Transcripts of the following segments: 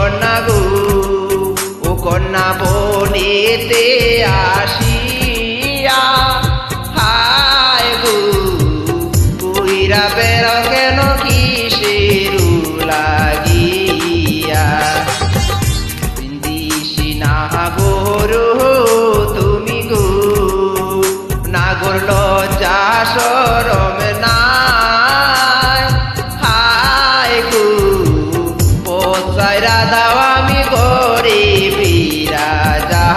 কন্যা গো ও কন্যা বনেতে আসিয়া হায় গো কইরা বের কেন কিসের লাগিয়া দিশি নাগর তুমি গো নাগর লজ্জা শরম নাই হায় গো পচাইরা দাও আমি গরে বিরাজা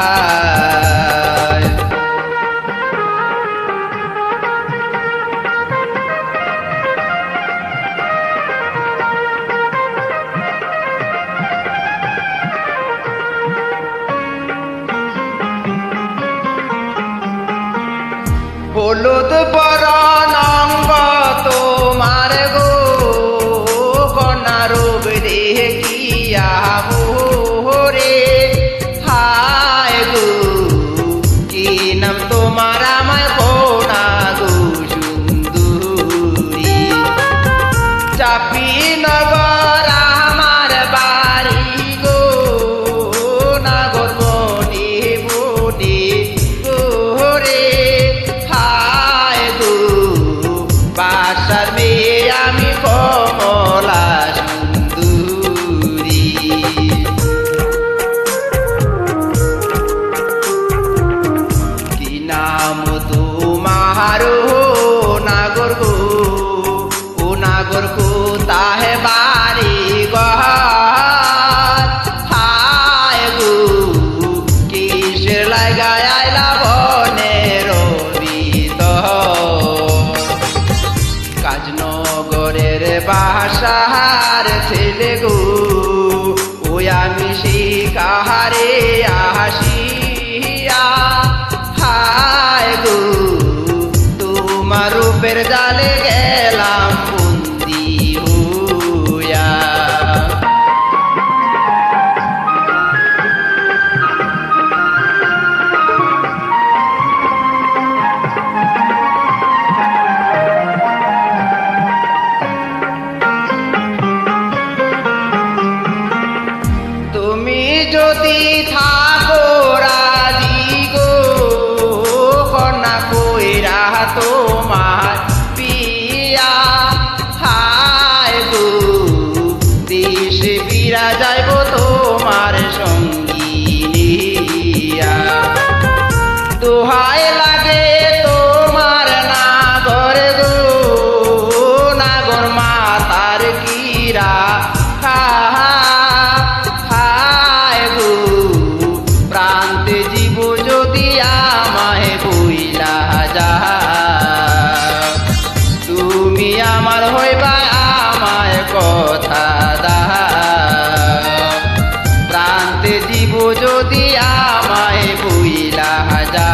হলুদ বরণ অঙ্গ তোমার গো কন্যা রূপ দেখিয়া মোরে হায় গো কি নাম তোমার আমায় কোনা গো সুন্দরী চাপি নগর আমার বাড়ি গো নাগর বনে বনে গোরে বাসার মেয়ে আমি কমলা সুন্দরী কি নাম তোমার নাগর গো ও নাগর গো তাহে বাড়ি ঘর হায় গো কিসের লাগায় আইলা বনের কাজনগরের বাসার ছেলে গো ওই আমি শিকারে আসিয়া হায় গো তোমার রূপের জালে গেলাম বন্দি হইয়া যদি থাকো রাজি গো কন্যা কইরা তোমার পিয়া হায় গো দেশে ফিরা যাইব তোমার সঙ্গী নিয়া দোহাই লাগে তোমার নাগর গো নাগর মাতার কিরা প্রান্তে জীব যদি আমায় বইলা যা তুমি আমার হইবা আমায় কথা দা প্রান্তে জীব যদি আমায় বইলা যা